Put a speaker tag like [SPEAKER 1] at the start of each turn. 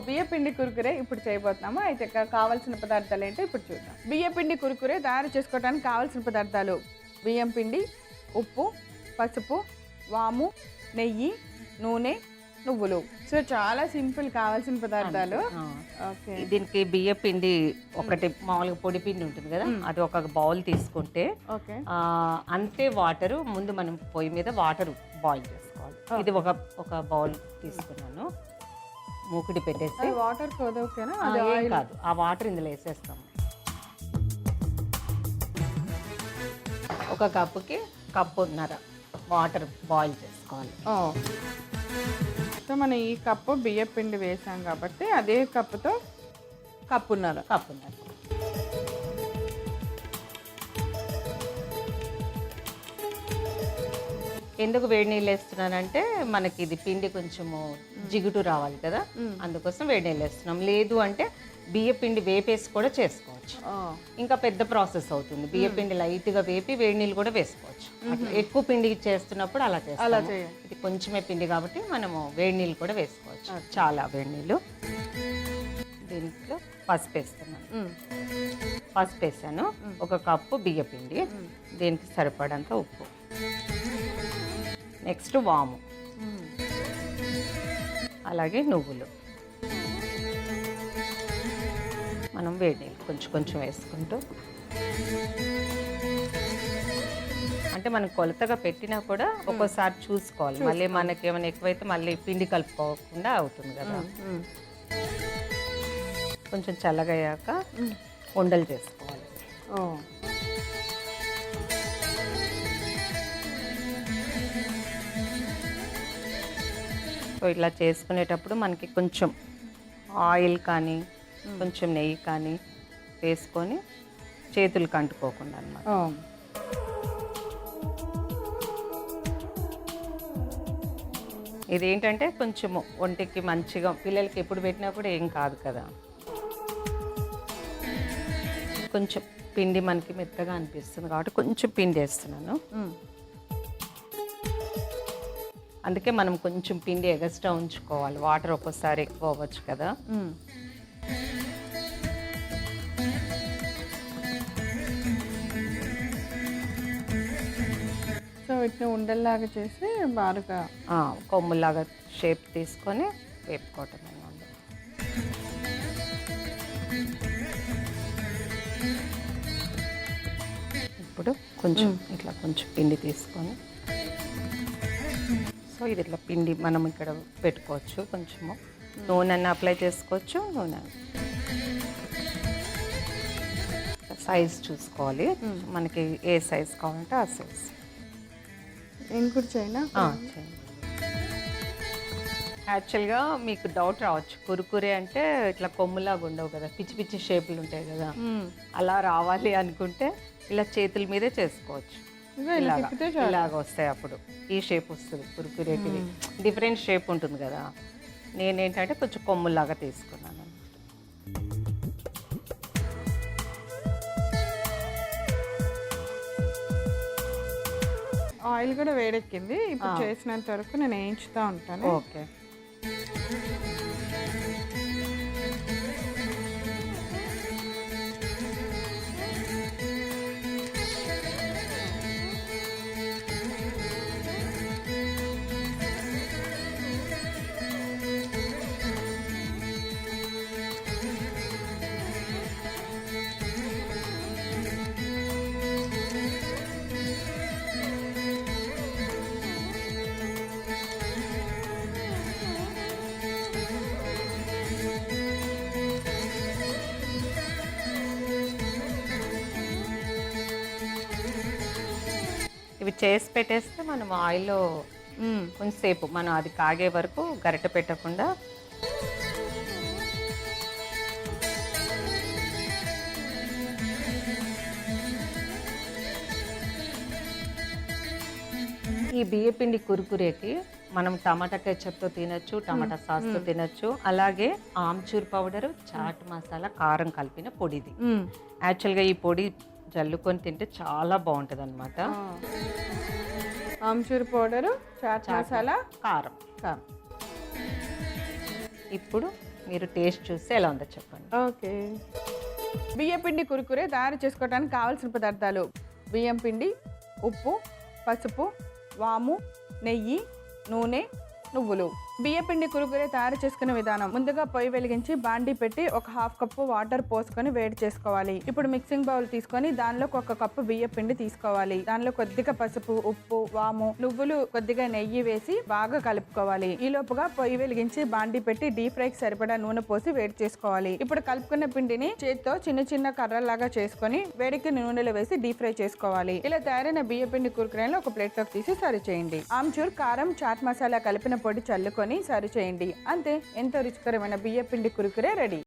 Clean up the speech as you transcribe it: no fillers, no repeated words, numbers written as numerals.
[SPEAKER 1] బియ్యపిండి కురుకురే ఇప్పుడు చేయబోతున్నాము. అయితే కావాల్సిన పదార్థాలు ఏంటో ఇప్పుడు చూద్దాం. బియ్యపిండి కురుకురే తయారు చేసుకోవడానికి కావాల్సిన పదార్థాలు: బియ్యం పిండి, ఉప్పు, పసుపు, వాము, నెయ్యి, నూనె, నువ్వులు. సో చాలా సింపుల్ కావాల్సిన పదార్థాలు. ఓకే,
[SPEAKER 2] దీనికి బియ్య పిండి ఒకటి మామూలుగా పొడి పిండి ఉంటుంది కదా, అది ఒక బౌల్ తీసుకుంటే
[SPEAKER 1] ఓకే
[SPEAKER 2] అంతే వాటర్ ముందు మనం పొయ్యి మీద వాటర్ బాయిల్ చేసుకోవాలి. ఇది ఒక బౌల్ తీసుకున్నాను, మూకిడి పెట్టేసి.
[SPEAKER 1] వాటర్ ఓకేనా?
[SPEAKER 2] ఏం కాదు, ఆ వాటర్ ఇందులో వేసేస్తాం. ఒక కప్పుకి కప్పున్నర వాటర్ బాయిల్ చేసుకోవాలి.
[SPEAKER 1] సో మనం ఈ కప్పు బియ్య పిండి వేసాం కాబట్టి అదే కప్పుతో కప్పున్నర.
[SPEAKER 2] ఎందుకు వేడి నీళ్ళు వేస్తున్నానంటే మనకి ఇది పిండి కొంచెము జిగుటు రావాలి కదా, అందుకోసం వేడి నీళ్ళు వేస్తున్నాం. లేదు అంటే బియ్య పిండి వేపేసి కూడా చేసుకోవచ్చు, ఇంకా పెద్ద ప్రాసెస్ అవుతుంది. బియ్య పిండి లైట్గా వేపి వేడి నీళ్ళు కూడా వేసుకోవచ్చు. ఎక్కువ పిండి చేస్తున్నప్పుడు అలా చేస్తాం. ఇది కొంచెమే పిండి కాబట్టి మనము వేడి నీళ్ళు కూడా వేసుకోవచ్చు, చాలా వేడి నీళ్ళు. దీంట్లో పసుపు వేస్తున్నాను. పసుపు వేసాను, ఒక కప్పు బియ్య పిండి, దీనికి సరిపడంత ఉప్పు, నెక్స్ట్ వాము, అలాగే నువ్వులు. మనం వేడి నీళ్ళు కొంచెం కొంచెం వేసుకుంటూ, అంటే మనం కొలతగా పెట్టినా కూడా ఒక్కోసారి చూసుకోవాలి. మళ్ళీ మనకి ఏమైనా ఎక్కువైతే మళ్ళీ పిండి కలుపుకోకుండా అవుతుంది కదా. కొంచెం చల్లగయ్యాక ఉండలు చేసుకోవాలి. సో ఇట్లా చేసుకునేటప్పుడు మనకి కొంచెం ఆయిల్ కానీ కొంచెం నెయ్యి కానీ వేసుకొని చేతులకు అంటుకోకుండా అన్నమాట. ఇదేంటంటే కొంచెం ఒంటికి మంచిగా, పిల్లలకి ఎప్పుడు పెట్టినా కూడా ఏం కాదు కదా. కొంచెం పిండి మనకి మెత్తగా అనిపిస్తుంది కాబట్టి కొంచెం పిండి వేస్తున్నాను. అందుకే మనం కొంచెం పిండి ఎగస్ట్రా ఉంచుకోవాలి, వాటర్ ఒక్కోసారి ఎక్కువ అవ్వచ్చు కదా.
[SPEAKER 1] సో వీటిని ఉండల్లాగా చేసి బాగా
[SPEAKER 2] కొమ్ములాగా షేప్ తీసుకొని వేపుకోవటం. ఇప్పుడు కొంచెం ఇట్లా కొంచెం పిండి తీసుకొని, సో ఇది ఇట్లా పిండి మనం ఇక్కడ పెట్టుకోవచ్చు. కొంచెము నూనె అప్లై చేసుకోవచ్చు. నూనె సైజ్ చూసుకోవాలి, మనకి ఏ సైజ్ కావాలంటే ఆ సైజ్.
[SPEAKER 1] ఇంకోటి చైనా
[SPEAKER 2] యాక్చువల్గా మీకు డౌట్ రావచ్చు, కురుకురే అంటే ఇట్లా కొమ్ములాగా ఉండవు కదా, పిచ్చి పిచ్చి షేపులు ఉంటాయి కదా. అలా రావాలి అనుకుంటే ఇలా చేతుల మీదే చేసుకోవచ్చు. ఇలాగ వస్తాయి, అప్పుడు ఈ షేప్ వస్తుంది. కురుకురేటివి డిఫరెంట్ షేప్ ఉంటుంది కదా. నేనేంటంటే కొంచెం కొమ్ములాగా తీసుకున్నాను.
[SPEAKER 1] ఆయిల్ కూడా వేడెక్కింది. ఇప్పుడు చేసినంత వరకు నేను వేయించుతూ ఉంటాను.
[SPEAKER 2] ఓకే, ఇవి చేసి పెట్టేస్తే మనం ఆయిల్లో కొంచెంసేపు మనం అది కాగే వరకు గరిటె పెట్టకుండా ఈ బియ్యపిండి కురుకురేకి మనం టమాటా కెచప్తో తినచ్చు, టమాటా సాస్తో తినచ్చు. అలాగే ఆమ్చూర్ పౌడర్, చాట్ మసాలా, కారం కలిపిన పొడిది. యాక్చువల్గా ఈ పొడి జల్లుకొని తింటే చాలా బాగుంటుంది అనమాట.
[SPEAKER 1] ఆమ్చూర్ పౌడరు, చాట్ మసాలా,
[SPEAKER 2] కారం. ఇప్పుడు మీరు టేస్ట్ చూస్తే ఎలా ఉందో చెప్పండి.
[SPEAKER 1] ఓకే. బియ్యం పిండి కురుకురే తయారు చేసుకోవడానికి కావాల్సిన పదార్థాలు: బియ్యం పిండి, ఉప్పు, పసుపు, వాము, నెయ్యి, నూనె, నువ్వులు. బియ్యం పిండి కురుకురే తయారు చేసుకునే విధానం: ముందుగా పొయ్యి వెలిగించి బాండీ పెట్టి ఒక 1/2 కప్పు వాటర్ పోసుకొని వేడి చేసుకోవాలి. ఇప్పుడు మిక్సింగ్ బౌల్ తీసుకొని దానిలో 1 కప్పు బియ్యం పిండి తీసుకోవాలి. దానిలో కొద్దిగా పసుపు, ఉప్పు, వాము, నువ్వులు, కొద్దిగా నెయ్యి వేసి బాగా కలుపుకోవాలి. ఈ లోపుగా పొయ్యి వెలిగించి బాండీ పెట్టి డీప్ ఫ్రైకి సరిపడా నూనె పోసి వేడి చేసుకోవాలి. ఇప్పుడు కలుపుకున్న పిండిని చేతితో చిన్న చిన్న కర్రలాగా చేసుకొని వేడికి నూనెలో వేసి డీప్ ఫ్రై చేసుకోవాలి. ఇలా తయారైన బియ్యం పిండి కురుకురేను ఒక ప్లేట్ లోకి తీసి సర్వ్ చేయండి. ఆమ్చూర్, కారం, చాట్ మసాలా కలిపిన పొడి చల్లుకొని సర్వ్ చేయండి. అంతే, ఎంతో రుచికరమైన బియ్యం పిండి కురుకురే రెడీ.